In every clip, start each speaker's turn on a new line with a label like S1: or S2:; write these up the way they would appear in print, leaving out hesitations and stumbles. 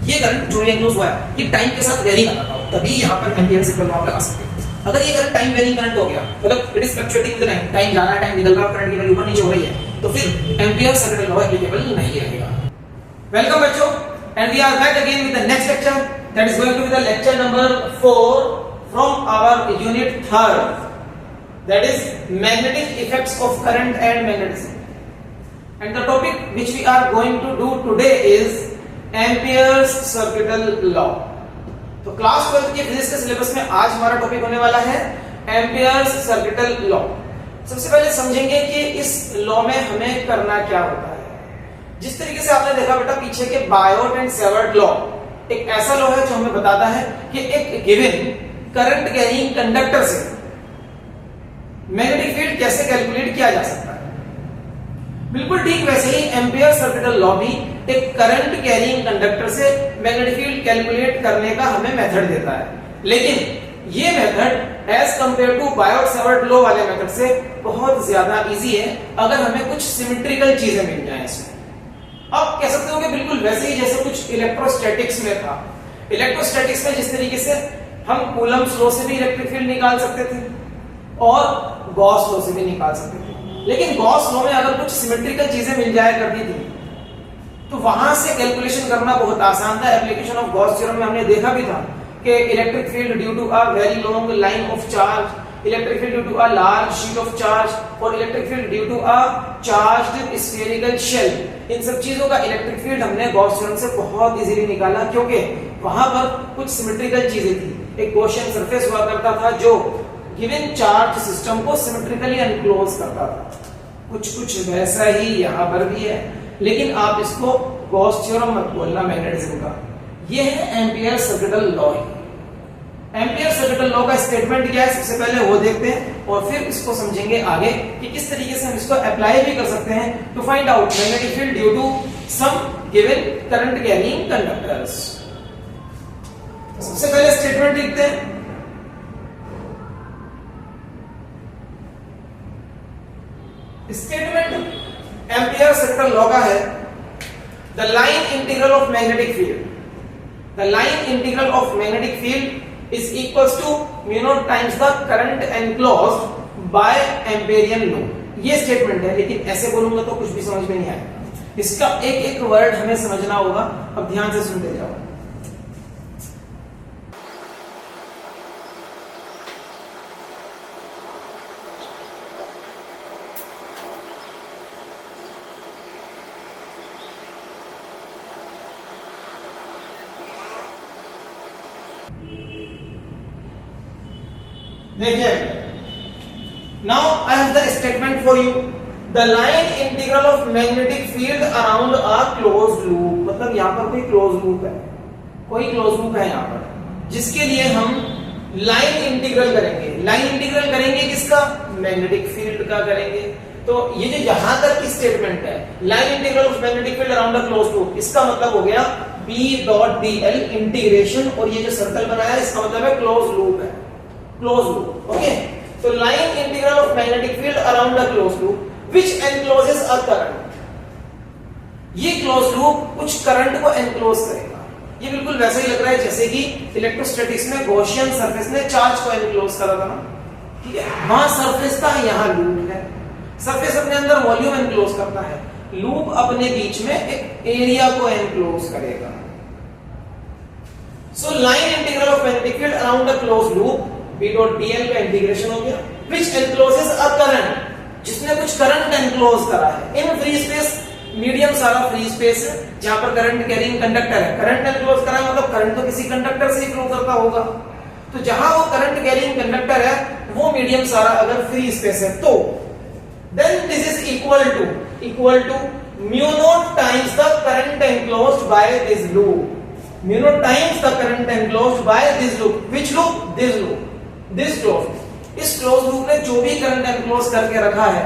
S1: ये करंट जो एनक्लोज हुआ है ये टाइम के साथ वेरी करता हो, तभी यहाँ पर एम्पियर सेकेंड लॉ लगा सकते हैं। अगर ये करंट टाइम वेरिंग करंट हो गया, मतलब it is fluctuating with time, time जा रहा है, टाइम निकल रहा है, करंट की वैल्यू ऊपर नीचे हो रही है, तो फिर एम्पियर सेकेंड लॉ एप्लीकेबल नहीं रहेगा। वेलकम बच्चों, and we are back again with the next lecture, that is going to be the lecture number 4 from our unit 3rd, that is magnetic effects of current and magnetism. And the topic which we are going to do today is Ampere's circuital law. तो class 12 के physics के syllabus में आज हमारा topic होने वाला है Ampere's circuital law. सबसे पहले समझेंगे कि इस लॉ में हमें करना क्या होता है। जिस तरीके से आपने देखा बेटा पीछे के बायोट एंड सेवर्ट लॉ, एक ऐसा लॉ है जो हमें बताता है कि एक गिवन करंट कैरिंग कंडक्टर से मैग्नेटिक फील्ड कैसे कैलकुलेट किया जा सकता है। बिल्कुल ठीक वैसे ही एम्पियर सर्किटल लॉ भी एक करंट कैरिंग कंडक्टर से मैग्नेटिक फील्ड कैलकुलेट करने का हमें मेथड देता है, लेकिन ये method as compare to Biot Savart law वाले मेथड से बहुत ज्यादा इजी है अगर हमें कुछ सिमेट्रिकल चीजें मिल जाएं इसमें। आप कह सकते हो कि बिल्कुल वैसे ही जैसे कुछ इलेक्ट्रोस्टैटिक्स में था। इलेक्ट्रोस्टैटिक्स में जिस तरीके से हम कूलम्ब्स लॉ से भी इलेक्ट्रिक फील्ड निकाल सकते थे और गॉस लॉ से भी निकाल सकते थे, लेकिन गॉस लॉ में अगर कुछ सिमेट्रिकल चीजें मिल जाया करती थी तो वहां से कैलकुलेशन करना बहुत आसान था। एप्लीकेशन ऑफ गॉस थ्योरम में हमने देखा भी था कि electric field due to a very long line of charge, electric field due to a large sheet of charge और electric field due to a charged spherical shell, इन सब चीजों का इलेक्ट्रिक फील्ड हमने गॉस थ्योरम से बहुत easily निकाला, क्योंकि वहां पर कुछ सिमेट्रिकल चीजें थी। एक गॉसियन सरफेस हुआ करता था जो गिवन चार्ज सिस्टम को सिमेट्रिकली एनक्लोज करता था। कुछ वैसा ही यहां पर भी है, लेकिन आप इसको गॉस थ्योरम मत बोलना मैग्नेटिज्म का। ये है Ampere circuital law. Ampere circuital law का स्टेटमेंट क्या है सबसे पहले वो देखते हैं और फिर इसको समझेंगे आगे कि किस तरीके से हम इसको अप्लाई भी कर सकते हैं to find out magnetic field due to some given current carrying conductors. सबसे पहले स्टेटमेंट लिखते हैं। स्टेटमेंट एम्पियर सर्किटल लॉ का है, the line integral of magnetic field, the line integral of magnetic field is equals to mu not times the current enclosed by Amperian law. ये statement है, लेकिन ऐसे बोलूंगा तो कुछ भी समझ में नहीं आएगा। इसका एक एक वर्ड हमें समझना होगा। अब ध्यान से सुनते जाओ। देखिए, now I have the statement for you, the line integral of magnetic field around a closed loop. मतलब यहां पर कोई क्लोज लूप है, कोई क्लोज लूप है यहां पर, जिसके लिए हम लाइन इंटीग्रल करेंगे। लाइन इंटीग्रल करेंगे किसका? मैग्नेटिक फील्ड का करेंगे। तो ये जो यहां तक की स्टेटमेंट है, line integral of magnetic field around a closed loop, इसका मतलब हो गया B.dl इंटीग्रेशन, और ये जो सर्कल बनाया है इसका मतलब है क्लोज लूप है, क्लोज लूप। ओके, तो line integral of magnetic field around a close loop which encloses a current. ये क्लोज लूप कुछ करंट को एनक्लोज करेगा। ये बिल्कुल वैसा ही लग रहा है जैसे कि इलेक्ट्रोस्टैटिक्स में गॉसियन सरफेस ने चार्ज को एनक्लोज करा था ना, ठीक है। वहां सरफेस था, यहां लूप है। सरफेस अपने अंदर वॉल्यूम एनक्लोज करता है, लूप अपने बीच में एक एरिया को एनक्लोज करेगा। So line integral of magnetic field around a close loop B.dl का इंटीग्रेशन हो गया, which encloses a current, जिसने कुछ करंट एनक्लोज करा है इन फ्री स्पेस। मीडियम सारा फ्री स्पेस है जहां पर करंट कैरिंग कंडक्टर है। करंट एनक्लोज करा है मतलब करंट तो किसी कंडक्टर से ही फ्लो करता होगा। तो जहां वो करंट कैरिंग कंडक्टर है वो मीडियम सारा अगर फ्री स्पेस है, तो then this is equal to mu not times the current enclosed by this loop. Mu not times the current enclosed by this loop. Which loop? This loop, this close. इस close loop ने जो भी current enclose करके रखा है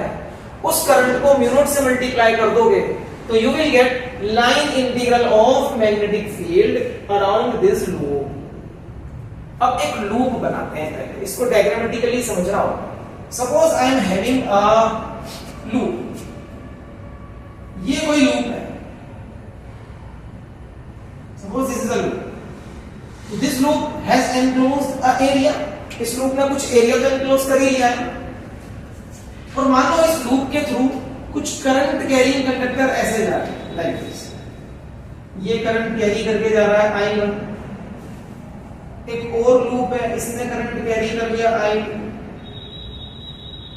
S1: उस current को mu naught से मल्टीप्लाई कर दोगे तो you will get line integral of magnetic field around this loop. अब एक लूप बनाते हैं, पहले इसको डायग्रामेटिकली समझना होगा। Suppose I am having a loop, ये कोई लूप है, Suppose this is a loop. This loop has enclosed a area. इस लूप ने कुछ एरिया को एनक्लोज कर ही लिया है। और मान लो इस लूप के थ्रू कुछ करंट कैरिंग कंडक्टर ऐसे जा रहे हैं, लाइक दिस। ये करंट कैरी करके जा रहा है I1। एक और लूप है, इसने करंट कैरी कर लिया I2।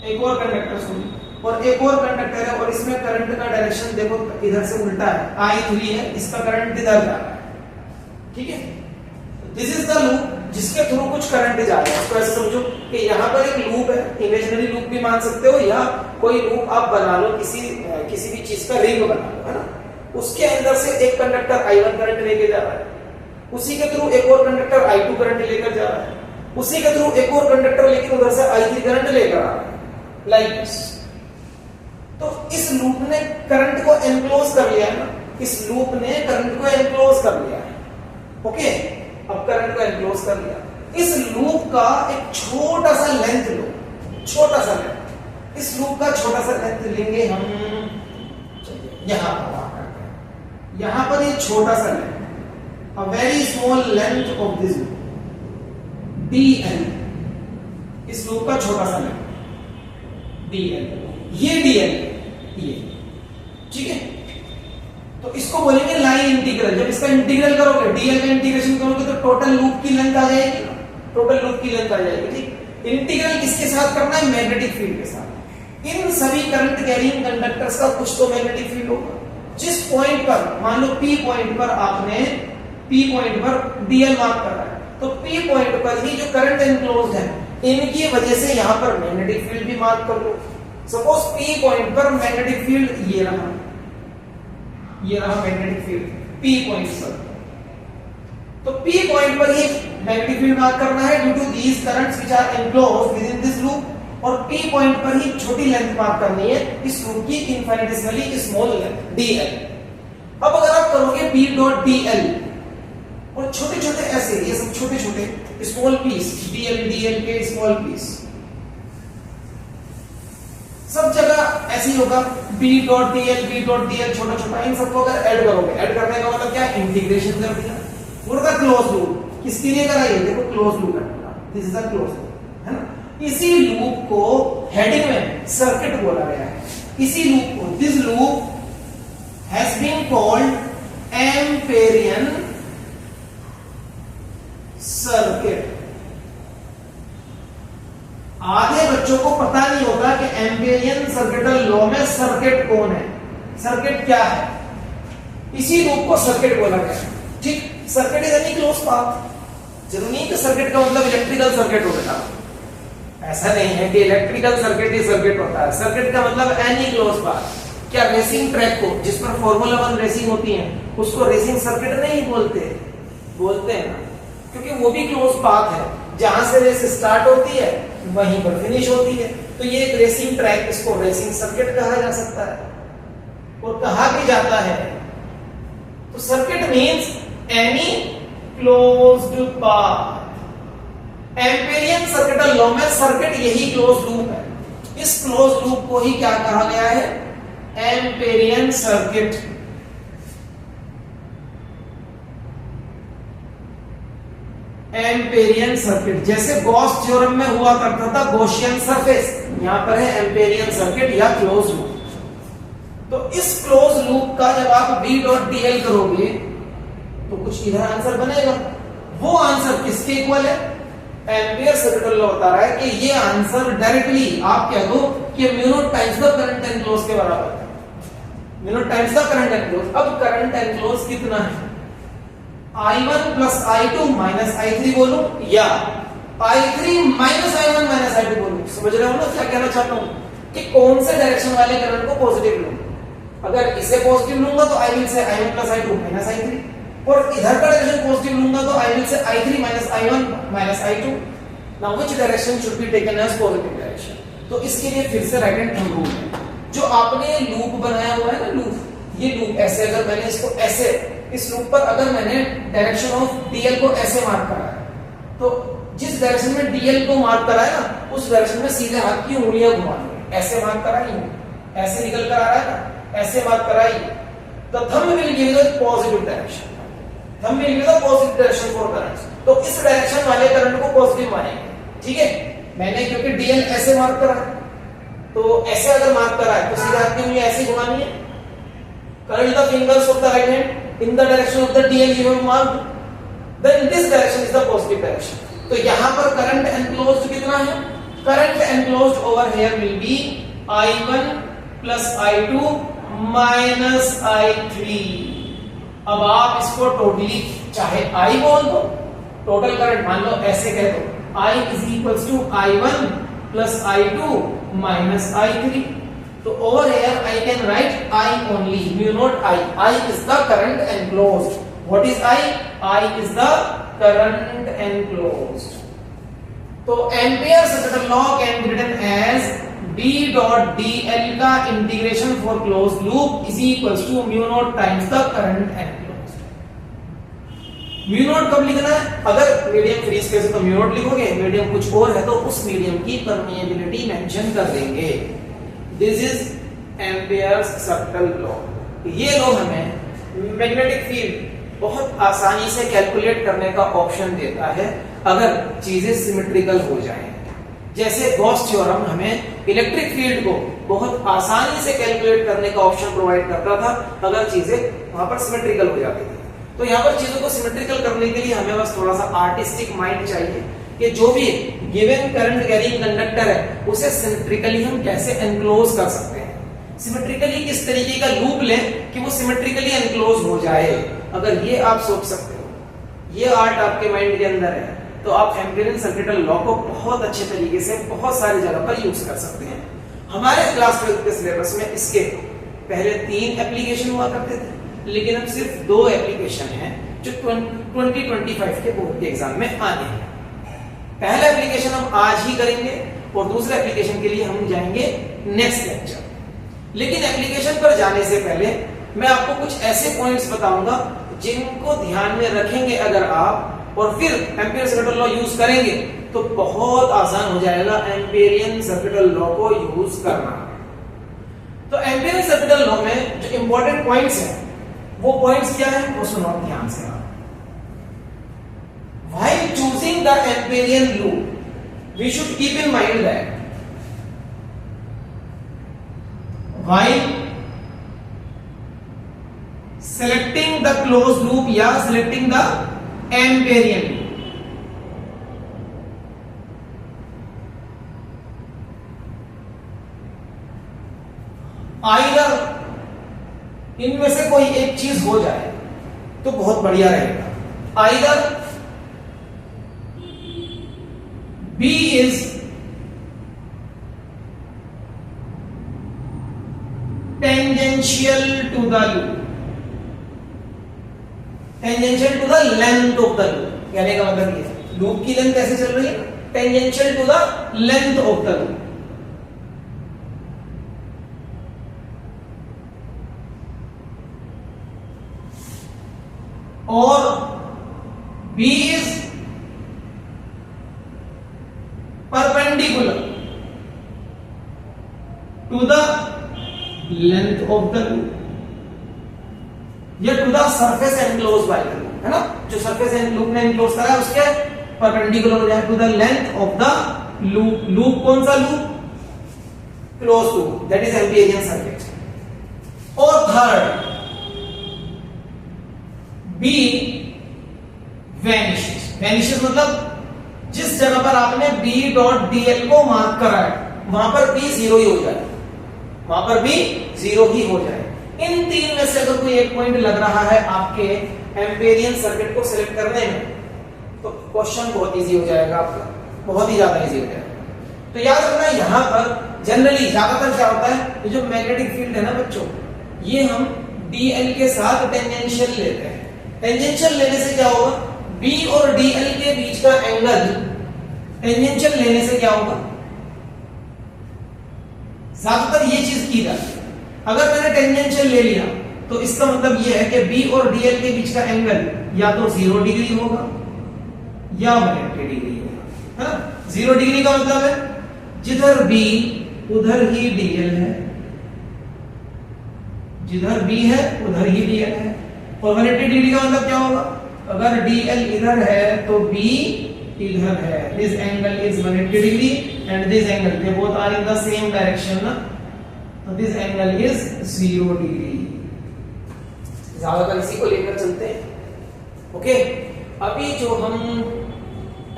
S1: एक और कंडक्टर सुनिए, और एक और कंडक्टर है और इसमें करंट का डायरेक्शन देखो इधर से उल्टा है, I3 है, इसका करंट इधर जा रहा है। ठीक है, दिस इज द लूप जिसके थ्रू कुछ करंट जा रहा है। इसको ऐसे समझो कि यहाँ पर एक लूप है, इमेजिनरी लूप भी मान सकते हो, या कोई लूप आप बना लो, किसी भी चीज का रिंग बना लो, है ना। उसके अंदर से एक कंडक्टर I1 करंट लेके जा रहा है, उसी के थ्रू एक और कंडक्टर I2 करंट लेकर जा रहा है, उसी के थ्रू एक और कंडक्टर लेकिन उधर से I3 करंट लेकर आ रहा है, लाइक दिस। तो इस लूप ने करंट को एनक्लोज कर लिया है ना, इस लूप ने करंट को एनक्लोज कर लिया है। ओके, अब करंट को एनक्लोज कर लिया। इस लूप का एक छोटा सा लेंथ लो, छोटा सा लेंथ। इस लूप का छोटा सा लेंथ लेंगे हम, यहां पर, यहां पर ये छोटा सा length, a very small length of this loop, dl। इस लूप का छोटा सा लेंथ dl, ये dl, ये ठीक है। तो इसको बोलेंगे लाइन इंटीग्रल। जब इसका इंटीग्रल करोगे, dl का इंटीग्रेशन करोगे तो टोटल लूप की लेंथ आ जाएगी, टोटल लूप की लेंथ आ जाएगी। ठीक, इंटीग्रल किसके साथ करना है? मैग्नेटिक फील्ड के साथ। इन सभी करंट कैरिंग कंडक्टर्स का कुछ तो मैग्नेटिक फील्ड होगा। जिस पॉइंट पर, मान लो P पॉइंट पर आपने, P पॉइंट पर dl मार्क कर रहा है, तो P पॉइंट पर ही जो करंट एनक्लोज्ड है, इनकी वजह से यहां पर मैग्नेटिक फील्ड भी मार्क कर लो। सपोज P पॉइंट पर मैग्नेटिक फील्ड ये रहा, ये रहा मैग्नेटिक फील्ड P पॉइंट पर। तो P पॉइंट पर ही मैग्नेटिक फील्ड मार्क करना है due to these currents which are enclosed with in this loop, और P पॉइंट पर ही छोटी लेंथ मार्क करनी है इस लूप की, इनफिनिटेसिमली स्मॉल लेंथ dl। अब अगर आप करोगे P डॉट dl और छोटे छोटे ऐसे, ये सब छोटे छोटे स्मॉल पीस, dl के स्मॉल पीस, सब जगह ऐसे ही होगा, b डॉट dl छोटा छोटा, इन सबको अगर ऐड करोगे, ऐड करने का मतलब क्या है? इंटीग्रेशन कर दिया। पूरा क्लोज लूप किसके लिए करा? ये देखो क्लोज लूप है, this is a close loop, है ना। इसी लूप को हेडिंग में सर्किट बोला गया है। इसी लूप को, this loop has been called Amperian circuit. आधे बच्चों को पता नहीं होता कि एम्पेरियन सर्किटल लॉ में सर्किट कौन है, सर्किट क्या है। इसी लूप को सर्किट बोला गया है। ठीक, circuit is any close path. जरूरी नहीं कि सर्किट का मतलब इलेक्ट्रिकल सर्किट हो बेटा, ऐसा नहीं है कि इलेक्ट्रिकल सर्किट ही सर्किट होता है। सर्किट का मतलब एनी क्लोज पाथ। क्या रेसिंग ट्रैक को, जिस पर फॉर्मूला 1 रेसिंग होती है, उसको रेसिंग सर्किट नहीं बोलते? बोलते हैं ना, क्योंकि वो भी क्लोज पाथ है, जहां से रेस स्टार्ट होती है वहीं पर फिनिश होती है। तो ये एक रेसिंग ट्रैक, इसको रेसिंग सर्किट कहा जा सकता है, और कहा भी जाता है। तो circuit means any closed path. Amperian circuital law में सर्किट यही क्लोज लूप है। इस क्लोज लूप को ही क्या कहा गया है? Amperian circuit. एम्पेरियन सर्किट, जैसे गॉस थ्योरम में हुआ करता था गॉसियन सरफेस, यहां पर है एम्पेरियन सर्किट या क्लोज लूप। तो इस क्लोज लूप का जब आप B डॉट dl करोगे तो कुछ इधर आंसर बनेगा। वो आंसर किसके इक्वल है? एम्पियर सर्किटल लॉ बता रहा है कि ये आंसर डायरेक्टली आप कह दो कि mu naught times the current enclose के बराबर है। Mu naught times the current enclose. अब करंट एनक्लोज कितना है? I1 plus I2 minus I3 बोलूं, या I3 minus I1 minus I2 बोलूं? समझ रहे हो ना क्या कहना चाहता हूं? कि कौन से डायरेक्शन वाले करंट को पॉजिटिव लूं। अगर इसे पॉजिटिव लूंगा तो I will से I1 plus I2 minus I3, और इधर का डायरेक्शन पॉजिटिव लूंगा तो I will से I3 minus I1 minus I2। Now which direction should be taken as positive direction? तो इसके लिए फिर से राइट हैंड थंब रूल है। जो आपने लूप बनाया हुआ है ना, लूप, ये लूप ऐसे, अगर मैंने इसको ऐसे, इस लूप पर अगर मैंने डायरेक्शन ऑफ dl को ऐसे मार्क करा है, तो जिस डायरेक्शन में dl को मार्क करा है ना, उस डायरेक्शन में सीधे हाथ की उंगलियां घुमा दो। ऐसे मार्क कराई, ऐसे निकल कर आ रहा है ना, ऐसे मार्क कराई, the thumb will give the positive direction। हम will be the positive direction for currents. तो इस डायरेक्शन वाले करंट को पॉजिटिव मानेंगे, ठीक है। मैंने क्योंकि डीएल ऐसे मार्क करा है, तो ऐसे अगर मार्क करा है तो सीधा आपकी उंगली ऐसे घुमानी है। Current the fingers of the right hand in the direction of the dl you have marked, then this direction is the positive direction. तो यहां पर करंट एनक्लोज्ड कितना है? Current enclosed over here will be I1 plus I2 minus I3। अब आप इसको totally चाहे I बोल दो, टोटल करंट मान लो ऐसे कह दो I is equals to I1 plus I2 minus I3. So over here I can write I only, mu not I. I is the current enclosed. What is I? I is the current enclosed. तो Ampere circuit law can be written as B dot dl का integration for closed loop is equals to mu not times the current enclosed. mu not कब लिखना है? अगर medium freeze case है तो mu not लिखोगे, medium कुछ और है तो उस मीडियम की परमिएबिलिटी मेंशन कर देंगे। This is amperes circuit law. ये लॉ हमें मैग्नेटिक फील्ड बहुत आसानी से कैलकुलेट करने का ऑप्शन देता है अगर चीजें सिमेट्रिकल हो जाएं। जैसे गॉस थ्योरम हमें इलेक्ट्रिक फील्ड को बहुत आसानी से कैलकुलेट करने का ऑप्शन प्रोवाइड करता था अगर चीजें वहां पर सिमेट्रिकल हो जाती थी। तो यहाँ पर चीजों को सिमेट्रिकल करने के लिए हमें बस थोड़ा सा आर्टिस्टिक माइंड चाहिए कि जो भी गिवन करंट कैरिंग कंडक्टर है उसे सिमेट्रिकली हम कैसे एनक्लोज कर सकते हैं। सिमेट्रिकली किस तरीके का लूप लें कि वो सिमेट्रिकली एनक्लोज हो जाए। अगर ये आप सोच सकते हो, ये आर्ट आपके माइंड के अंदर है, तो आप एम्पियरल सर्किट लॉ को बहुत अच्छे तरीके से बहुत सारी जगह पर यूज कर सकते हैं। हमारे क्लास 12 के सिलेबस में इसके पहले 3 एप्लीकेशन हुआ करते थे, लेकिन अब सिर्फ 2 एप्लीकेशन हैं जो 2025 के बोर्ड के एग्जाम में आने हैं। पहला एप्लीकेशन हम आज ही करेंगे और दूसरे एप्लीकेशन के लिए हम जाएंगे नेक्स्ट लेक्चर। लेकिन एप्लीकेशन पर जाने से पहले मैं आपको कुछ ऐसे पॉइंट्स बताऊंगा जिनको ध्यान में रखेंगे अगर आप और फिर एम्पियर सर्किट लॉ यूज करेंगे तो बहुत आसान हो जाएगा एम्पियरियन सर्किट लॉ को यूज करना। तो एम्पियरियन सर्किट लॉ में जो इंपॉर्टेंट पॉइंट्स हैं वो पॉइंट्स क्या है वो सुनो ध्यान से। While choosing the Amperian loop, we should keep in mind that while selecting the closed loop या selecting the Amperian loop, either इनमें से कोई एक चीज हो जाए तो बहुत बढ़िया रहेगा। either B is tangential to the loop, tangential to the length of the loop, कहने का मतलब ये लूप की लेंथ कैसे चल रही है, tangential to the length of the loop। और B is perpendicular to the length of the loop या to the surface enclosed by the loop, है ना। जो surface लूप ने enclose करा है उसके perpendicular हो जाए to the length of the loop। loop कौन सा loop? closed loop, that is Amperian circuit। और third B vanishes मतलब जिस जगह पर आपने B डॉट dl को मार्क करा है वहां पर B 0 ही हो जाए, वहां पर B 0 ही हो जाए। इन 3 में से अगर कोई एक पॉइंट लग रहा है आपके एम्पियरियन सर्किट को सिलेक्ट करने में तो क्वेश्चन बहुत इजी हो जाएगा आपका, बहुत ही ज्यादा इजी हो जाएगा। तो याद रखना यहां पर जनरली ज्यादातर क्या होता है, ये जो मैग्नेटिक फील्ड है ना बच्चों, ये हम dl के साथ टेंजेंशियल लेते हैं। टेंजेंशियल लेने से क्या होगा, B और dl के बीच का एंगल टेंजेंशियल लेने से क्या होगा, ज्यादातर ये चीज की जाती है। अगर मैंने टेंजेंशियल ले लिया तो इसका मतलब ये है कि B और dl के बीच का एंगल या तो 0 डिग्री होगा या 180 डिग्री होगा, है ना। 0 डिग्री का मतलब है जिधर B उधर ही dl है, जिधर B है उधर ही dl है। और 180 डिग्री का मतलब क्या होगा, अगर DL इधर है तो B इधर है, this angle is 180 degree and this angle, they both are in the same direction ना, तो this angle is 0 degree। ज्यादातर इसी को लेकर चलते हैं। ओके, अभी जो हम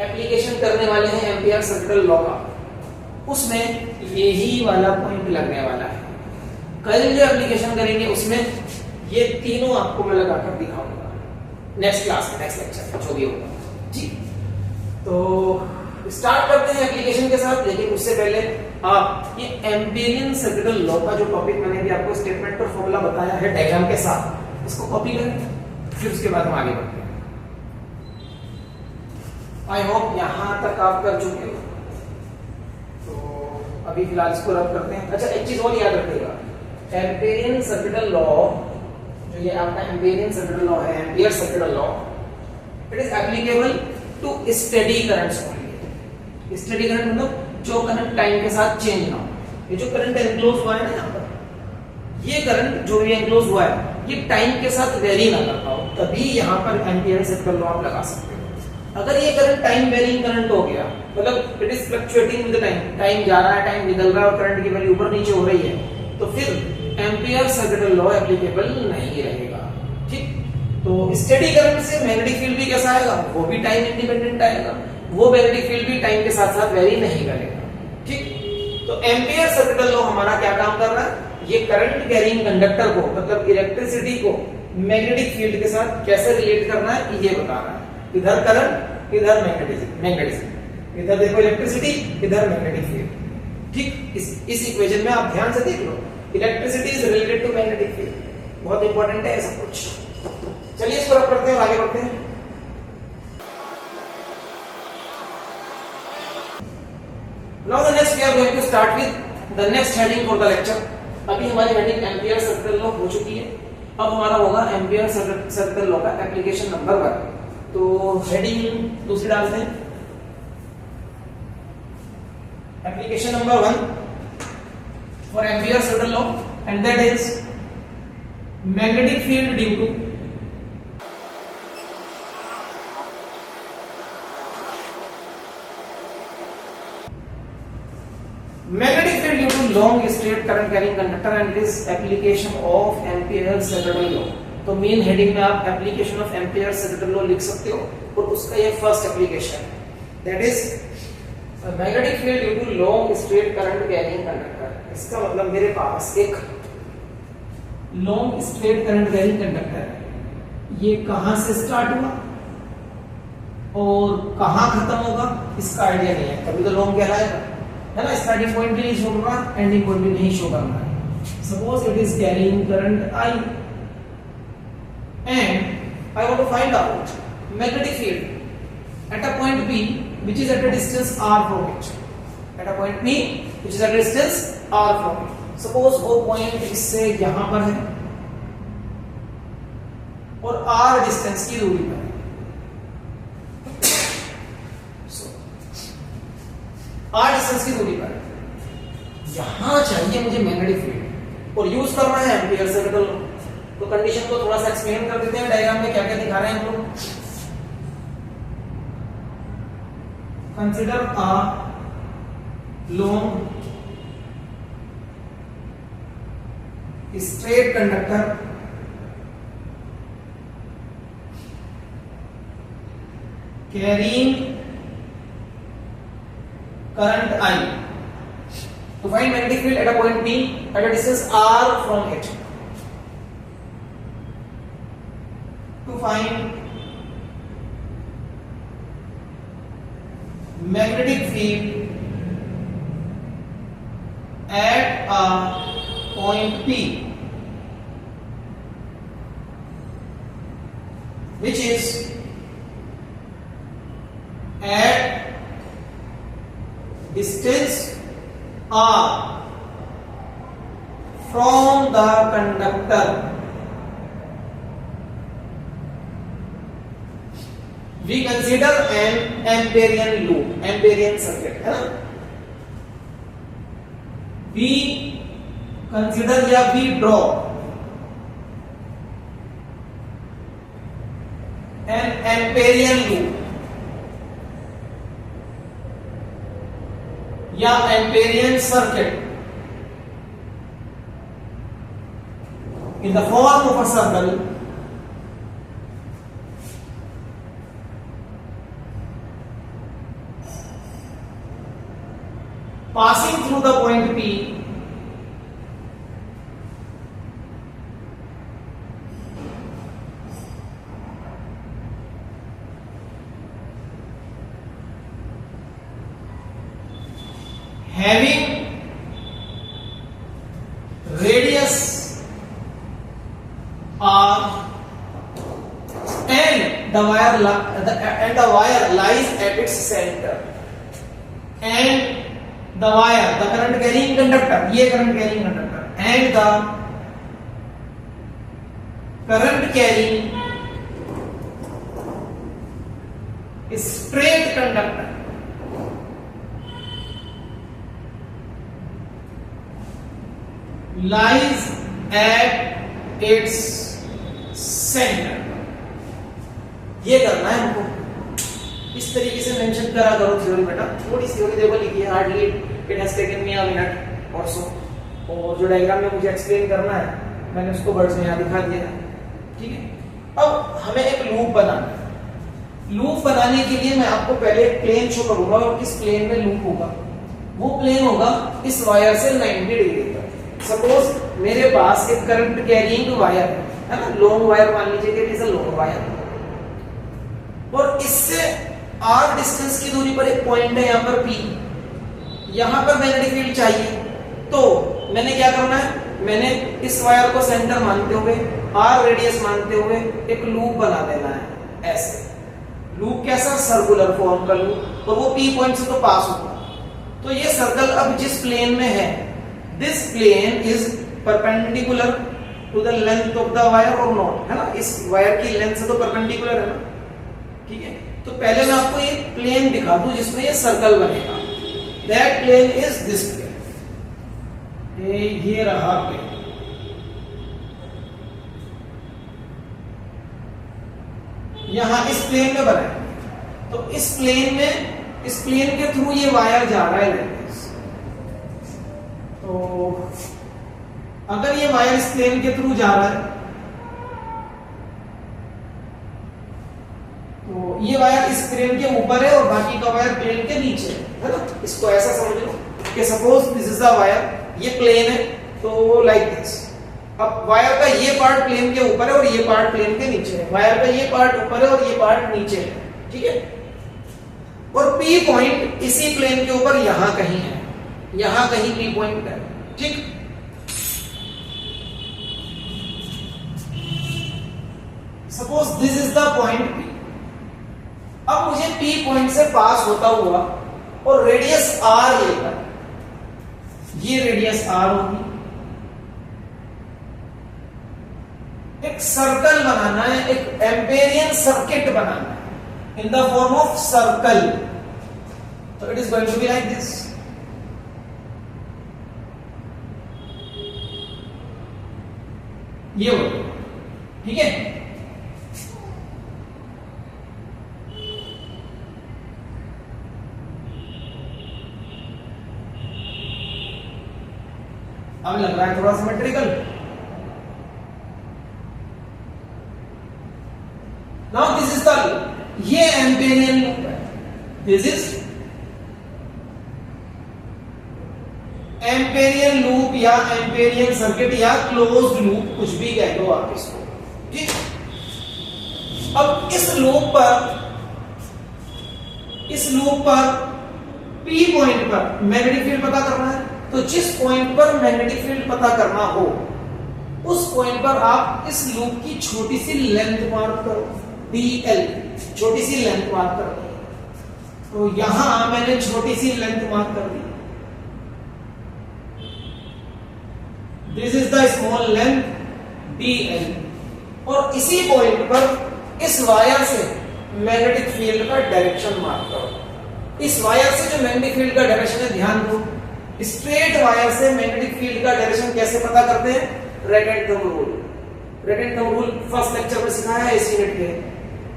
S1: एप्लीकेशन करने वाले हैं एम्पियर सर्किटल लॉ का, उसमें यही वाला पॉइंट लगने वाला है। कल जो एप्लीकेशन करेंगे उसमें ये तीनों आपको मैं लगाकर दिखाऊंगा नेक्स्ट क्लास में, नेक्स्ट लेक्चर में, जो भी होगा। ठीक, तो स्टार्ट करते हैं एप्लीकेशन के साथ। लेकिन उससे पहले आप ये एम्पियरियन सर्किटल लॉ का जो टॉपिक मैंने भी आपको स्टेटमेंट और फॉर्मूला बताया है डायग्राम के साथ, इसको कॉपी करें, फिर उसके बाद हम आगे बढ़ते हैं। आई होप यहां तक आप कर चुके हो, तो अभी फिलहाल इसको रब करते हैं। अच्छा, एक चीज और याद रखिएगा, एम्पियरियन सर्किटल लॉ, जो ये आपका एम्पियरियन सर्किटल लॉ है, Ampere circuital law, it is applicable to steady currents only. Steady current मतलब जो करंट टाइम के साथ चेंज ना हो। ये जो करंट एनक्लोज हुआ है ना यहाँ पर, ये करंट जो भी एनक्लोज हुआ है, ये टाइम के साथ वेरी ना करता हो, तभी यहाँ पर एम्पियर सर्किटल लॉ आप लगा सकते हो। अगर ये करंट टाइम वेरिंग करंट हो गया, मतलब it is fluctuating with time, time जा रहा है, टाइम निकल रहा है और करंट की वैल्यू ऊपर नीचे हो रही है, तो फिर एम्पियर सर्किटल लॉ एप्लीकेबल नहीं रहेगा। ठीक, तो स्टेडी करंट से मैग्नेटिक फील्ड भी कैसा आएगा, वो भी टाइम इंडिपेंडेंट आएगा, वो मैग्नेटिक फील्ड भी टाइम के साथ साथ वेरी नहीं करेगा। ठीक, तो एम्पियर सर्किटल लॉ हमारा क्या काम कर रहा है, ये करंट कैरिंग कंडक्टर को, मतलब इलेक्ट्रिसिटी को मैग्नेटिक फील्ड के साथ कैसे रिलेट करना है, ये बता रहा है। इधर करंट, इधर मैग्नेटिज्म, इधर देखो इलेक्ट्रिसिटी, इधर मैग्नेटिक फील्ड। ठीक, इस इक्वेशन में आप ध्यान से देख लो, electricity is related to magnetic field, बहुत इंपॉर्टेंट है ऐसा कुछ। चलिए इसको रब करते हैं और आगे बढ़ते हैं। Now the next we are going to start with the next heading for the lecture। अभी हमारी हेडिंग एम्पियर सर्किटल लॉ हो चुकी है, अब हमारा होगा एम्पियर सर्किटल लॉ का एप्लीकेशन नंबर 1। तो हेडिंग दूसरी डालते हैं, application number 1 for Ampere circuital law, and that is magnetic field due to magnetic field due to long straight current carrying conductor and this application of ampere circuital law. तो main heading में आप application of Ampere circuital law लिख सकते हो, और उसका ये first application है, that is magnetic field due to long straight current carrying conductor. इसका मतलब मेरे पास एक long straight current carrying conductor है, ये कहां से स्टार्ट हुआ और कहां खत्म होगा इसका आइडिया नहीं है, कभी तो लॉन्ग कहलाएगा, है ना, स्टार्टिंग पॉइंट भी नहीं शो कर रहा, एंडिंग पॉइंट भी नहीं शो कर रहा है। Suppose it is carrying current I and I want to find out magnetic field at a point P which is at a distance r from it, at a point P which is at a distance r from it। Suppose वो point इससे यहां पर है और r distance की दूरी पर है। r डिस्टेंस की दूरी पर यहां चाहिए मुझे मैग्नेटिक फील्ड और यूज करना है एम्पियर सर्किटल लॉ। तो कंडीशन को थोड़ा सा एक्सप्लेन कर देते हैं, डायग्राम में क्या क्या दिखा रहे हैं हम लोग। Consider a long straight conductor carrying current I to find magnetic field at a point P at a distance r from it। To find magnetic field at a point P which is at distance r from the conductor, we consider an amperian loop, amperian circuit, है ना। we consider या we draw an Amperian loop या Amperian circuit in the form of a circle passing through the point P having radius R and the wire lies at its center and the wire, the current carrying conductor, ये current carrying conductor and the current carrying straight conductor lies at its centre. ये करना है हमको, इस तरीके से mention करा करो थ्योरी बेटा। थोड़ी सी थ्योरी देखो लिखी है, hardly it has taken me a minute और सो, और जो डायग्राम में मुझे एक्सप्लेन करना है मैंने उसको वर्ड्स में यहाँ दिखा दिया है, ठीक है। अब हमें एक लूप बनाना है। लूप बनाने के लिए मैं आपको पहले एक प्लेन शो करूंगा और किस प्लेन में लूप होगा, वो प्लेन होगा इस वायर से 90 डिग्री पर। सपोज मेरे पास एक करंट कैरिंग वायर है ना, लॉन्ग वायर मान लीजिए कि it is a long wire, और इससे r डिस्टेंस की दूरी पर एक पॉइंट है यहाँ पर P, यहाँ पर मैग्नेटिक फील्ड चाहिए। तो मैंने क्या करना है, मैंने इस वायर को सेंटर मानते हुए r रेडियस मानते हुए एक लूप बना देना है। ऐसे लूप कैसा, सर्कुलर फॉर्म का लूप, और वो P पॉइंट से तो पास होगा। तो ये सर्कल अब जिस प्लेन में है, this plane is perpendicular to the length of the wire और नॉट, है ना, इस वायर की लेंथ से तो परपेंडिकुलर है ना, ठीक है। तो पहले मैं आपको ये प्लेन दिखा दूं जिसमें ये सर्कल बनेगा। That plane is this plane, ये रहा प्लेन। यहां इस प्लेन में बना है, तो इस प्लेन के थ्रू ये वायर जा रहा है। तो अगर ये वायर इस प्लेन के थ्रू जा रहा है, तो ये वायर इस प्लेन के ऊपर है और बाकी का वायर प्लेन के नीचे है ना। इसको ऐसा समझ लो कि suppose this is the wire, ये प्लेन है, तो लाइक दिस। अब वायर का ये पार्ट प्लेन के ऊपर है और ये पार्ट प्लेन के नीचे है, वायर का ये पार्ट ऊपर है और ये पार्ट नीचे है, ठीक है। और P पॉइंट इसी प्लेन के ऊपर यहां कहीं है, यहां कहीं P पॉइंट है, ठीक। Suppose this is the point P। अब मुझे P पॉइंट से पास होता हुआ और रेडियस R लेकर, ये रेडियस R होगी, एक सर्कल बनाना है, एक एम्पेरियन सर्किट बनाना है in the form of circle. तो it is going to be like this. ये हो, ठीक है। अब लग रहा है थोड़ा symmetrical. Now this is the, ये एम्पेरियन लूप है, दिस इज एम्पेरियन लूप या एम्पेरियन सर्किट या क्लोज्ड लूप, कुछ भी कह दो आप इसको, ठीक। अब इस लूप पर P पॉइंट पर मैग्नेटिक फील्ड पता करना है। तो जिस पॉइंट पर मैग्नेटिक फील्ड पता करना हो, उस पॉइंट पर आप इस लूप कीच सी लेंथ मार्क करो, dl, छोटी सी लेंथ मार्क करो। तो यहां मैंने छोटी सी लेंथ मार्क कर दी, this is the small length dl, और इसी पॉइंट पर इस वायर से मैग्नेटिक फील्ड का डायरेक्शन मार्क करो। इस वायर से जो मैग्नेटिक फील्ड का डायरेक्शन है, ध्यान दो, स्ट्रेट वायर से मैग्नेटिक फील्ड का डायरेक्शन कैसे पता करते हैं, red and thumb rule. Red and thumb rule first lecture में सिखाया है इसी यूनिट के,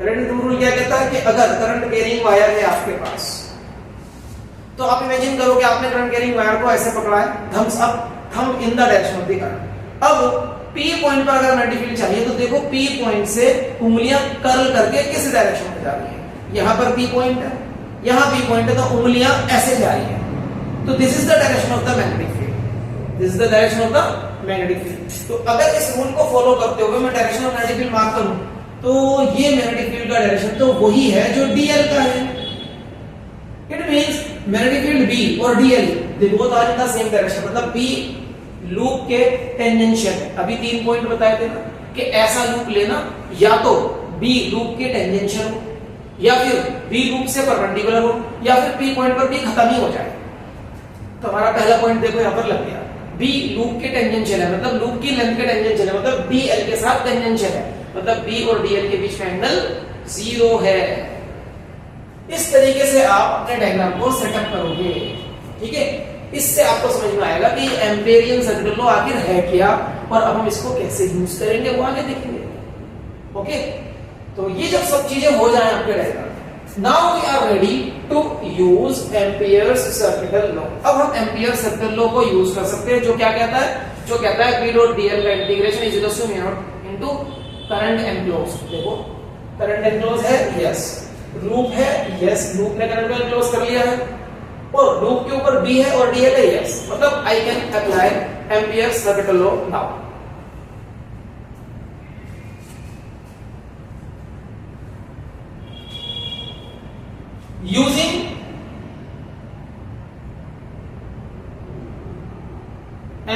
S1: रेडिएटिव रूल क्या कहता है कि अगर करंट कैरिंग वायर है आपके पास, तो आप इमेजिन करो कि आपने करंट कैरिंग वायर को ऐसे पकड़ा है, thumbs up, thumb in the direction of the current. अब P पॉइंट पर अगर मैग्नेटिक फील्ड चाहिए तो देखो P पॉइंट से उंगलियां कर्ल करके किस डायरेक्शन में जा रही है, यहां पर P पॉइंट है, यहां P पॉइंट है, तो उंगलियां ऐसे जा रही है, तो this is the direction of the magnetic field, this is the direction of the magnetic field. तो अगर इस रूल को फॉलो करते हुए मैं direction of magnetic field mark करूं, तो ये मैग्नेटिक फील्ड का डायरेक्शन तो वही है जो dl का है। It means magnetic field B और dl they both are in the same direction, मतलब B लूप के टेंजेंशियल है। अभी 3 पॉइंट बताए थे ना कि ऐसा लूप लेना, या तो B लूप के टेंजेंशियल हो, या फिर B लूप से परपेंडिकुलर हो, या फिर P पॉइंट पर B खत्म ही हो जाए। तो हमारा पहला पॉइंट देखो यहां पर लग गया, B लूप के टेंजेंशियल है, मतलब लूप की लेंथ के टेंजेंशियल है, मतलब DL के साथ टेंजेंशियल है, मतलब B और DL के बीच का एंगल 0 है। इस तरीके से आप अपने डायग्राम को सेटअप करोगे, ठीक है। इससे आपको समझ में आएगा कि एम्पेरियन सर्किट लॉ आखिर है क्या, और अब हम इसको कैसे यूज करेंगे वो आगे देखेंगे। ओके, तो ये जब सब चीजें हो जाए आपके diagram, now we are ready to use Ampere's circuit law. अब हम एम्पियर सर्किट लॉ को यूज कर सकते हैं, जो क्या कहता है, जो कहता है P डॉट dl का integration is equal to mu not into current enclosed. देखो करंट एनक्लोज्ड है, यस, लूप है, यस, लूप ने करंट को एनक्लोज कर लिया है, और लूप के ऊपर B है और dl है, यस, मतलब I can apply Ampere circuit law now. Using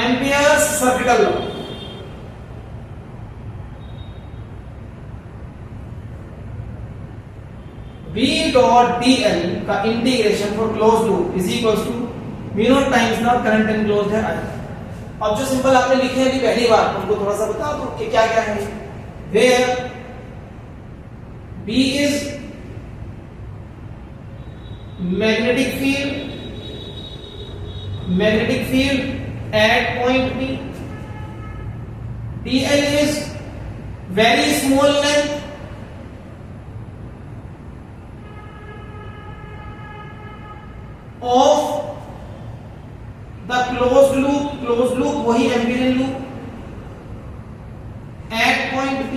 S1: Ampere circuit law, B dot dl का integration for close loop is equals to mu not times the current enclosed है I। अब जो symbol आपने लिखे हैं अभी पहली बार, उनको थोड़ा सा बता दो कि क्या क्या है। Where B is magnetic field at point B, dl is very small length of the closed loop वही एम्पियरियन loop at point B,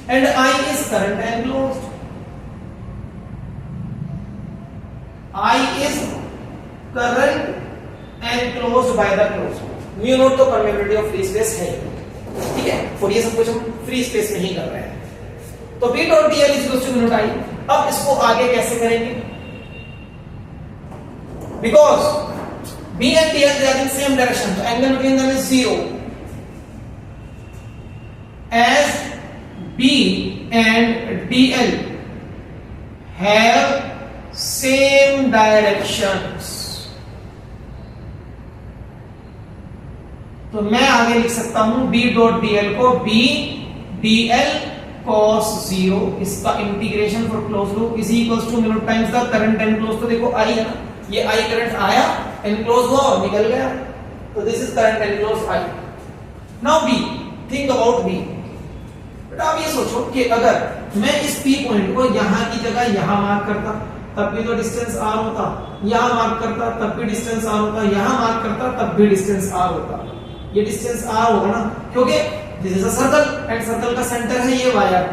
S1: and I is current enclosed, I is current enclosed by the closed loop। Mu naught तो permeability of free space है, ठीक है, और ये सब कुछ हम फ्री स्पेस में ही कर रहे हैं। तो B dot dl is equal to mu not I। अब इसको आगे कैसे करेंगे, because B and dl they are in same direction, so angle between them is 0, as B and dl have same directions, तो मैं आगे लिख सकता हूं B डॉट dl को B dl cos 0, इसका integration for close loop is equals to mu not times the current enclosed. तो देखो I है ना, ये I करंट आया, एनक्लोज हुआ और निकल गया, तो this is current enclosed I। Now B, think about B। बेटा आप ये सोचो कि अगर मैं इस P पॉइंट को यहां की जगह यहां मार्क करता तब भी तो डिस्टेंस r होता, यहां मार्क करता तब भी डिस्टेंस r होता, यहां मार्क करता तब भी डिस्टेंस r होता, ये डिस्टेंस r होगा ना, क्योंकि this is a circle and circle का सेंटर है ये वायर,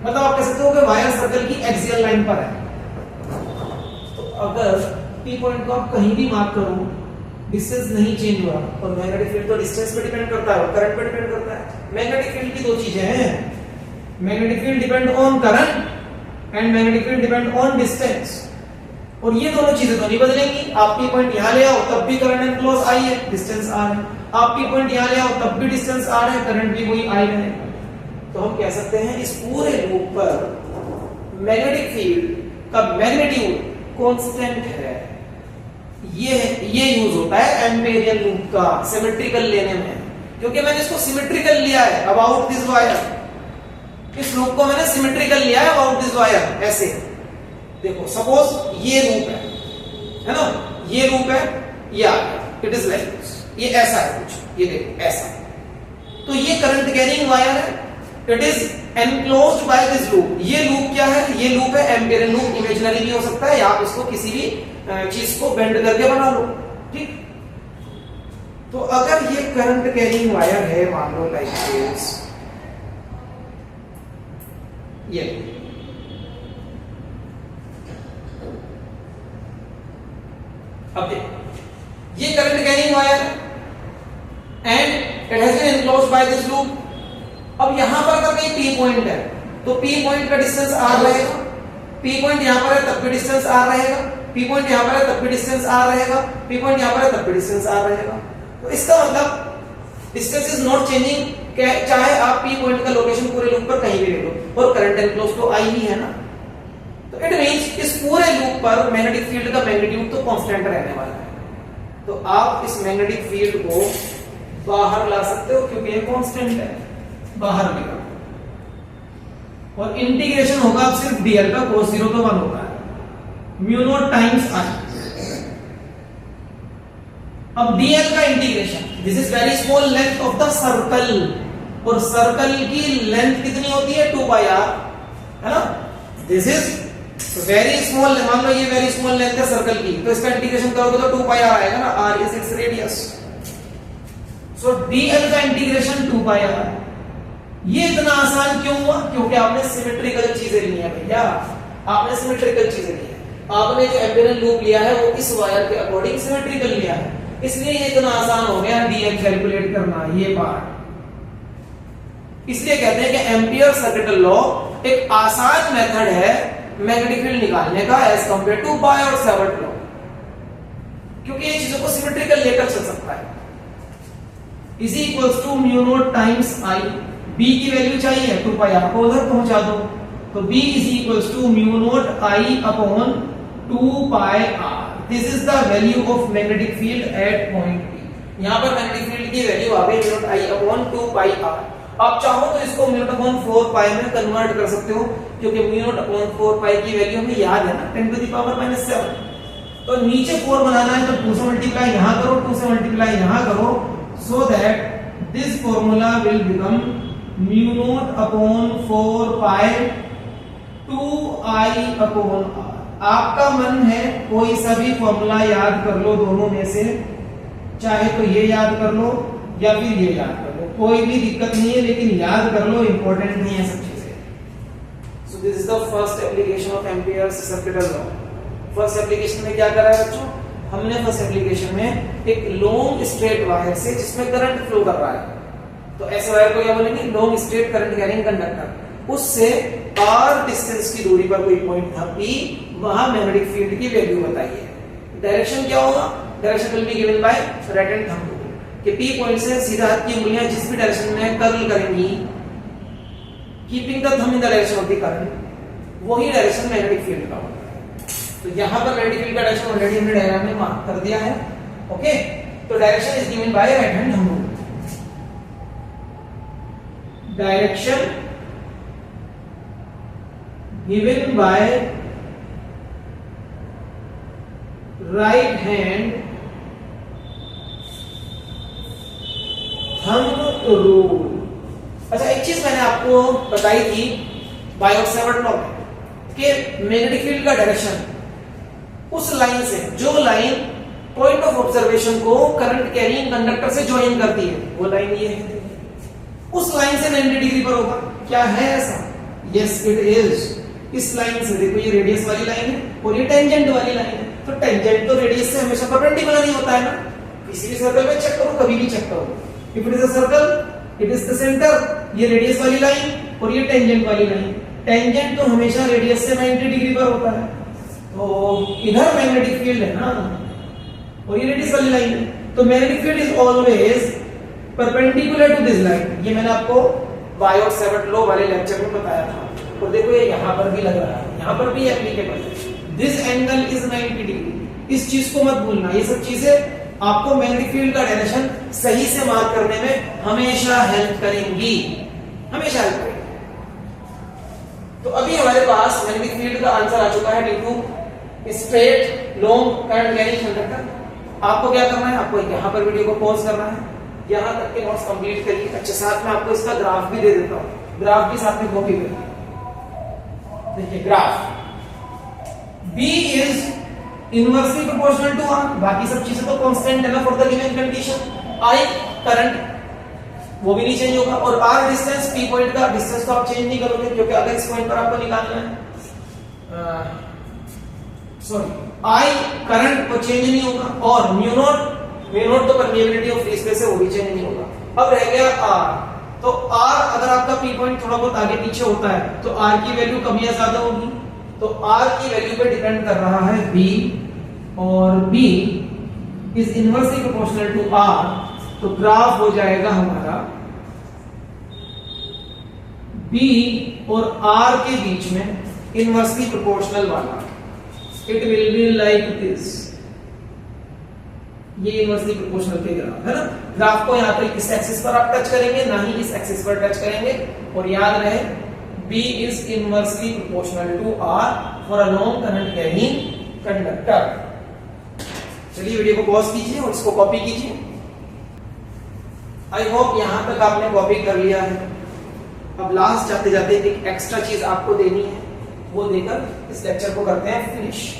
S1: मतलब आप कह सकते हो कि वायर सर्कल की एक्सियल लाइन पर है। तो अगर P पॉइंट को आप कहीं भी मार्क करो, डिस्टेंस नहीं चेंज हुआ, और मैग्नेटिक फील्ड तो डिस्टेंस पे डिपेंड करता है और करंट पे डिपेंड करता है। मैग्नेटिक फील्ड की दो चीजें हैं, magnetic field depend on current and magnetic field depend on distance, और ये दोनों चीजें तो नहीं बदलेंगी। आप P पॉइंट यहां ले आओ तब भी करंट एनक्लोज I है, डिस्टेंस r है, आप P पॉइंट यहां ले आओ तब भी डिस्टेंस r है, करंट भी वही I रहेगा। तो हम कह सकते हैं इस पूरे लूप पर मैग्नेटिक फील्ड का मैग्नीट्यूड कांस्टेंट है। ये यूज होता है एम्पेरियन लूप का सिमेट्रिकल लेने में, क्योंकि मैंने इसको सिमेट्रिकल लिया है अबाउट दिस वायर। इस लूप को मैंने सिमेट्रिकल लिया है अबाउट दिस वायर। ऐसे देखो, सपोज ये लूप है ना, ये लूप है, या इट इज लाइक दिस, ये ऐसा है कुछ, ये देखो ऐसा। तो ये करंट कैरिंग वायर है it is enclosed by this loop. ये लूप क्या है? ये लूप है एम्पियरियन लूप, इमेजिनरी भी हो सकता है या आप इसको किसी भी चीज को बेंड करके बना लो, ठीक। तो अगर ये करंट कैरिंग वायर है, मान लो लाइक दिस, ये अब ये current carrying wire and it has been enclosed by this loop. अब यहां पर अगर कहीं पी पॉइंट है तो पी पॉइंट का डिस्टेंस आर रहेगा, पी पॉइंट यहां पर है तब भी डिस्टेंस आर रहेगा, पी पॉइंट यहां पर है तब भी डिस्टेंस आर रहेगा, पी पॉइंट यहां पर है तब भी डिस्टेंस आर रहेगा। तो इसका मतलब डिस्टेंस इज नॉट चेंजिंग, चाहे आप पी पॉइंट का लोकेशन पूरे लूप पर कहीं भी ले लो, और करंट एनक्लोज तो आई ही है ना। तो इट मींस इस पूरे लूप पर मैग्नेटिक फील्ड का मैग्नीट्यूड तो कांस्टेंट रहने वाला है। तो आप इस मैग्नेटिक फील्ड को बाहर ला सकते हो क्योंकि ये कांस्टेंट है, बाहर निकालो और इंटीग्रेशन होगा अब सिर्फ dl का, cos 0 तो 1 होता है, म्यू नॉट टाइम्स i। अब dl का integration, this is very small length of the circle, और सर्कल की लेंथ कितनी होती है? 2 पाई r, है ना। दिस इज वेरी स्मॉल, मान लो ये वेरी स्मॉल लेंथ है सर्कल की, तो इसका इंटीग्रेशन करोगे तो 2 पाई r आएगा ना, r is its radius. So dl का इंटीग्रेशन 2 पाई r। ये इतना आसान क्यों हुआ? क्योंकि आपने सिमेट्रिकल चीजें ली है भैया, आपने सिमेट्रिकल चीजें ली है। आपने जो एम्पियरियन लूप लिया है वो इस वायर के अकॉर्डिंग सिमेट्रिकल लिया है, इसलिए ये इतना आसान हो गया dl कैलकुलेट करना, ये पार्ट। इसलिए कहते हैं कि एम्पियर सर्किटल लॉ एक आसान मेथड है मैग्नेटिक फील्ड निकालने का as compare to Biot Savart law, क्योंकि ये चीजों को सिमेट्रिकल लेकर चल सकता है। Is equals to mu not times i, b की वैल्यू चाहिए 2 पाई r को उधर पहुंचा दो, तो b is equals to mu not i upon 2 pi r। This is the value of magnetic field at point p। यहां पर magnetic field की वैल्यू आ गई mu not i upon 2 pi r। आप चाहो तो इसको म्यू नॉट अपॉन 4 पाई में कन्वर्ट कर सकते हो, क्योंकि म्यू नॉट अपॉन 4 पाई की वैल्यू हमें याद है ना, 10 टू द पावर -7। तो नीचे 4 बनाना है तो 2 से मल्टीप्लाई यहां करो, 2 से मल्टीप्लाई यहां करो, so that this formula will become mu naught upon 4 pi 2i upon r। आपका मन है कोई सा भी फॉर्मूला याद कर लो दोनों में से, चाहे तो ये याद कर लो या फिर ये याद कर लो, कोई भी दिक्कत नहीं है, लेकिन याद कर लो, इंपॉर्टेंट नहीं है सब चीजें। So this is the first application of amperes circuital law. First application में क्या करा है बच्चों? हमने फर्स्ट एप्लीकेशन में एक लॉन्ग स्ट्रेट वायर से जिसमें करंट फ्लो कर रहा है, तो ऐसे वायर को क्या बोलेंगे? Long straight current carrying conductor. उससे r डिस्टेंस की दूरी पर कोई पॉइंट था p, वहां मैग्नेटिक फील्ड की वैल्यू बताइए। डायरेक्शन क्या होगा? Direction will be given by right hand thumb rule, कि p पॉइंट से सीधा हाथ की उंगलियां जिस भी डायरेक्शन में कर्ल करेंगी, keeping the thumb in the direction of the current, वही डायरेक्शन मैग्नेटिक फील्ड का होता है। तो यहां पर मैग्नेटिक फील्ड का डायरेक्शन ऑलरेडी हमने डायग्राम में मार्क कर दिया है, ओके। तो direction is given by right hand thumb rule. Direction given by right hand thumb rule. अच्छा, एक चीज मैंने आपको बताई थी बायोट-सैवर्ट लॉ में कि मैग्नेटिक फील्ड का डायरेक्शन उस लाइन से, जो लाइन पॉइंट ऑफ ऑब्जर्वेशन को करंट कैरिंग कंडक्टर से ज्वाइन करती है, वो लाइन ये है, उस लाइन से 90 डिग्री पर होगा। क्या है ऐसा? Yes it is. इस लाइन से देखो, ये रेडियस वाली लाइन है और ये टेंजेंट वाली लाइन है, तो टेंजेंट तो रेडियस से हमेशा परपेंडिकुलर ही होता है ना। किसी भी सर्कल में चेक करो, कभी भी चेक करो, if it is a circle it is the centre, ये रेडियस वाली लाइन और ये टेंजेंट वाली लाइन। टेंजेंट तो हमेशा रेडियस से 90 डिग्री पर होता है, तो इधर मैग्नेटिक फील्ड है ना, और ये रेडियस वाली लाइन है, तो magnetic field is always perpendicular to this line. ये मैंने आपको बायोट-सैवर्ट लॉ वाले लेक्चर में बताया था, और देखो ये यहां पर भी लग रहा है, यहां पर भी एप्लीकेबल है। This angle is 90 degree. इस चीज को मत भूलना, ये सब चीजें आपको मैग्नेटिक फील्ड का डायरेक्शन सही से मार्क करने में हमेशा हेल्प करेंगी, हमेशा हेल्प करेंगी। तो अभी हमारे पास मैग्नेटिक फील्ड का आंसर आ चुका है, due to straight long current carrying conductor. आपको क्या करना है? आपको यहां पर वीडियो को पॉज करना है, यहां तक के नोट्स कंप्लीट करिए। अच्छा, साथ में आपको इसका ग्राफ भी दे देता हूं। ग्राफ भी साथ में कॉपी करिए। देखिए graph B is inversely proportional to R, बाकी सब चीजें तो कांस्टेंट है ना for the given condition. I current वो भी नहीं चेंज होगा, और R डिस्टेंस, P पॉइंट का डिस्टेंस तो आप चेंज नहीं करोगे क्योंकि अगर इस पॉइंट पर आपको निकालना है, सॉरी I करंट वो चेंज नहीं होगा, और म्यू नॉट तो परमिएबिलिटी ऑफ फ्री स्पेस है वो भी चेंज नहीं होगा। अब रह गया R, तो R अगर आपका P पॉइंट थोड़ा बहुत आगे पीछे होता है तो R की वैल्यू कम या ज्यादा होगी, तो R की वैल्यू पे डिपेंड कर रहा है B, और B is inversely proportional to R, तो ग्राफ हो जाएगा हमारा B और R के बीच में इनवर्सली प्रोपोर्शनल वाला। It will be like this, ये इनवर्सली प्रोपोर्शनल के ग्राफ है ना। ग्राफ को यहां पर इस एक्सिस पर आप टच करेंगे, ना ही इस एक्सिस पर टच करेंगे, और याद रहे B is inversely proportional to R for a long current carrying conductor। चलिए वीडियो को पॉज कीजिए और इसको कॉपी कीजिए। आई होप यहां तक आपने कॉपी कर लिया है। अब लास्ट जाते जाते एक एक्स्ट्रा चीज आपको देनी है, वो देकर इस लेक्चर को करते हैं finish.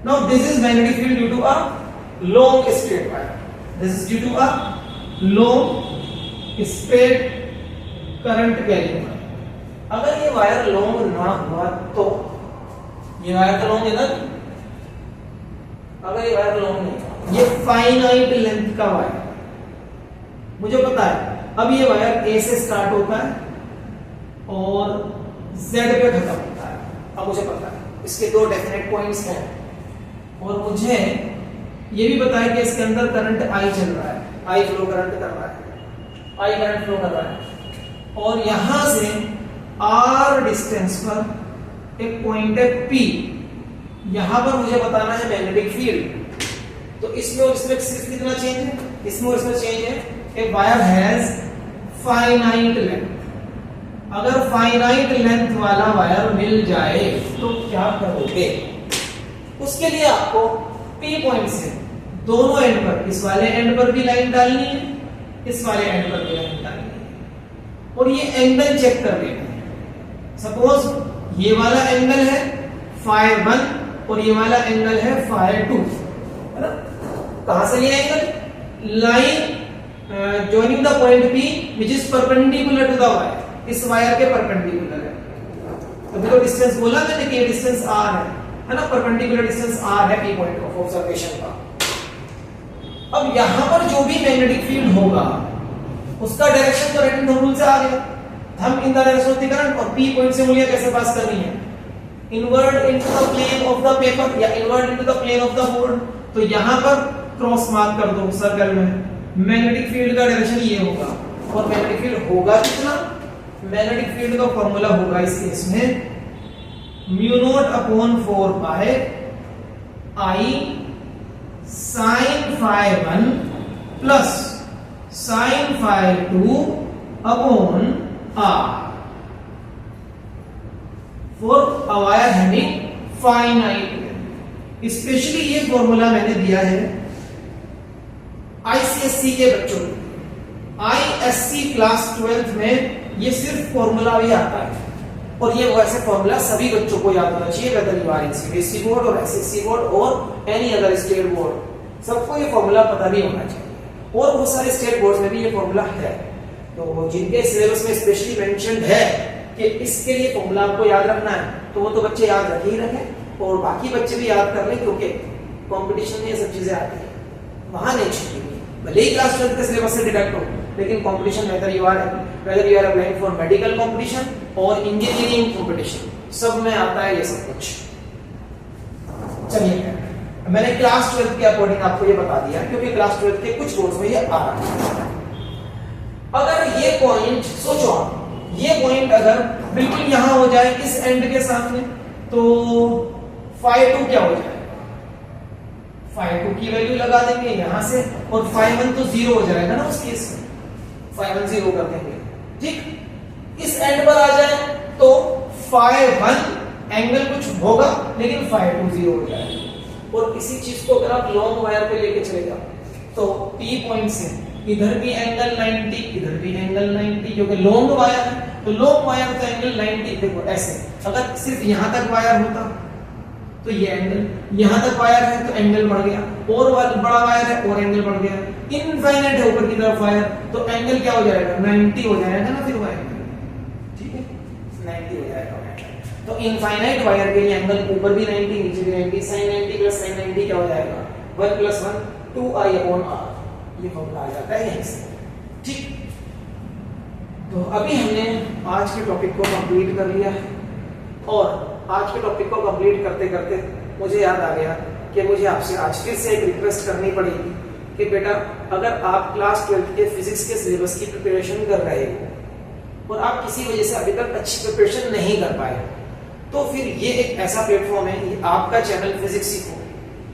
S1: Now this is magnetic field due to a long straight wire. This is due to a long straight current carrying wire. अगर ये वायर लॉन्ग ना हुआ तो, ये वायर तो लॉन्ग है ना, अगर ये वायर लॉन्ग नहीं, ये फाइनाइट लेंथ का वायर, मुझे पता है अब ये वायर A से स्टार्ट होता है और Z पे खत्म होता है। अब मुझे पता है इसके दो डेफिनेट पॉइंट्स हैं, और मुझे ये भी पता है कि इसके अंदर करंट I चल रहा है, I फ्लो करंट कर रहा है, I करंट फ्लो कर रहा है, और यहां से R डिस्टेंस पर एक पॉइंट है P, यहां पर मुझे बताना है मैग्नेटिक फील्ड। तो इसमें और इसमें सिर्फ कितना चेंज है, इसमें और इसमें चेंज है कि वायर हैज फाइनाइट लेंथ। अगर फाइनाइट लेंथ वाला वायर मिल जाए तो क्या करोगे? उसके लिए आपको P पॉइंट से दोनों एंड पर, इस वाले एंड पर भी लाइन डालनी है, इस वाले एंड पर भी लाइन डालनी है, और ये एंगल चेक कर लेना है। सपोज ये वाला एंगल है φ1 और ये वाला एंगल है φ2, है ना। कहां से लिया angle? Line joining the point P which is perpendicular to the wire, इस वायर के परपेंडिकुलर है। तो देखो डिस्टेंस बोला मैंने कि डिस्टेंस R है ना, परपेंडिकुलर डिस्टेंस R है P पॉइंट ऑफ ऑब्जर्वेशन का। अब यहां पर जो भी मैग्नेटिक फील्ड होगा उसका डायरेक्शन तो रेक्टेंगल रूल से आ गया। हम in the direction of the current और P पॉइंट से मूल्य कैसे पास करनी है? Inward into the plane of the paper या inward into the plane of the board. तो यहां पर क्रॉस मार्क कर दो सर्कल में, मैग्नेटिक फील्ड का डायरेक्शन ये होगा, और मैग्नेटिक फील्ड होगा कितना? मैग्नेटिक फील्ड का फॉर्मूला होगा इस केस में mu naught upon 4 pi I sin φ1 plus sin φ2 upon R for a wire having finite length. Specially ये फॉर्मूला मैंने दिया है ICSE के बच्चों को। ISC क्लास 12th में ये सिर्फ फॉर्मूला भी आता है, और ये वैसे फॉर्मूला सभी बच्चों को याद होना चाहिए, whether you are in CBSE board और SSC बोर्ड और एनी अदर स्टेट बोर्ड, सबको ये फॉर्मूला पता भी होना चाहिए। और बहुत सारे स्टेट बोर्ड में भी ये फॉर्मूला है, तो जिनके सिलेबस में स्पेशली मेंशन्ड है कि इसके लिए फॉर्मूला आपको याद रखना है, तो वो तो बच्चे याद रख ही रखें, और बाकी बच्चे भी याद कर लें, क्योंकि कंपटीशन में ये सब चीजें आती है, वहां नहीं छूटेगी। भले ही क्लास 12 के सिलेबस से डिडक्ट हो, लेकिन competition whether you are applying for medical competition और इंजीनियरिंग कंपटीशन, सब में आता है ये सब कुछ। चलिए मैंने क्लास 12 के अकॉर्डिंग आपको ये बता दिया, क्योंकि क्लास 12 के कुछ बोर्ड्स में ये आ रहा है। अगर ये पॉइंट सोचो, ये पॉइंट अगर बिल्कुल यहां हो जाए इस एंड के सामने, तो φ2 क्या हो जाएगा? φ2 की वैल्यू लगा देंगे यहां से, और φ1 तो 0 हो जाएगा ना उस केस में, φ1 0 कर देंगे। ठीक, इस एंड पर आ जाए तो फाई 1 एंगल कुछ होगा लेकिन फाई 2 0 हो जाएगा। और इसी चीज को अगर आप लॉन्ग वायर पे लेके चले जाओ तो P पॉइंट से इधर भी एंगल 90, इधर भी एंगल 90, क्योंकि लॉन्ग वायर है तो लॉन्ग वायर तो एंगल 90। देखो ऐसे अगर सिर्फ यहां तक वायर होता तो ये एंगल, यहां तक वायर है तो एंगल बढ़ गया, और बड़ा वायर है और एंगल बढ़ गया, इनफाइनाइट है ऊपर की तरफ वायर तो एंगल क्या हो जाएगा 90 हो जाएगा ना फिर वायर, ठीक है 90 हो जाएगा। तो इनफाइनाइट वायर के लिए एंगल ऊपर भी 90 नीचे भी 90, sin 90 प्लस sin 90 क्या हो जाएगा 1 + 1 2i/r, ये फॉर्मूला आ जाता है यहीं से, ठीक। तो अभी हमने आज के टॉपिक को कंप्लीट कर लिया है, और आज के टॉपिक को कंप्लीट करते करते मुझे याद आ गया कि मुझे आपसे आज फिर से एक रिक्वेस्ट करनी पड़ेगी कि बेटा अगर आप क्लास 12 के फिजिक्स के सिलेबस की प्रिपरेशन कर रहे हो और आप किसी वजह से अभी तक अच्छी प्रिपरेशन नहीं कर पाए, तो फिर ये एक ऐसा प्लेटफॉर्म है, ये आपका चैनल फिजिक्स सीखो,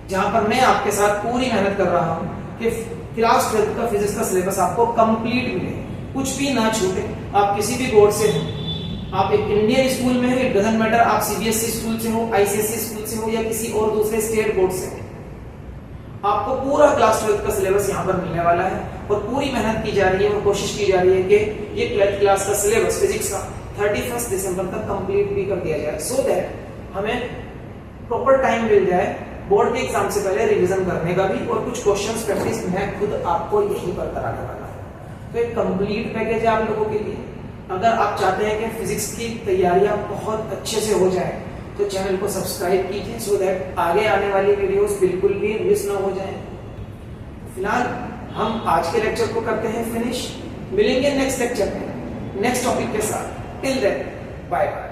S1: जहां पर मैं आपके साथ पूरी मेहनत कर रहा हूं कि क्लास 12 का फिजिक्स का सिलेबस आपको कंप्लीट मिले, कुछ भी ना छूटे। आप किसी भी बोर्ड से हो, आप एक इंडियन स्कूल में हो, इट डजंट मैटर आप सीबीएसई स्कूल से हो, आईसीएसई स्कूल से हो या किसी और दूसरे स्टेट बोर्ड से हो, आपको पूरा क्लास 12 का सिलेबस यहाँ पर मिलने वाला है, और पूरी मेहनत की जा रही है और कोशिश की जा रही है कि ये 12th क्लास का सिलेबस फिजिक्स का 31 दिसंबर तक कंप्लीट भी कर दिया जाए, सो दैट हमें प्रॉपर टाइम मिल जाए बोर्ड के एग्जाम से पहले रिवीजन करने का भी, और कुछ क्वेश्चंस प्रैक्टिस मैं खुद आपको यहीं पर कराने वाला हूं। तो एक कंप्लीट पैकेज है आप लोगों के लिए। अगर आप चाहते हैं कि फिजिक्स की तैयारियां बहुत अच्छे से हो जाए तो चैनल को सब्सक्राइब कीजिए, सो दैट आगे आने वाली वीडियोस बिल्कुल भी मिस ना हो जाए। फिलहाल हम आज के लेक्चर को करते हैं फिनिश, मिलेंगे नेक्स्ट लेक्चर में नेक्स्ट टॉपिक के साथ। Till then bye bye.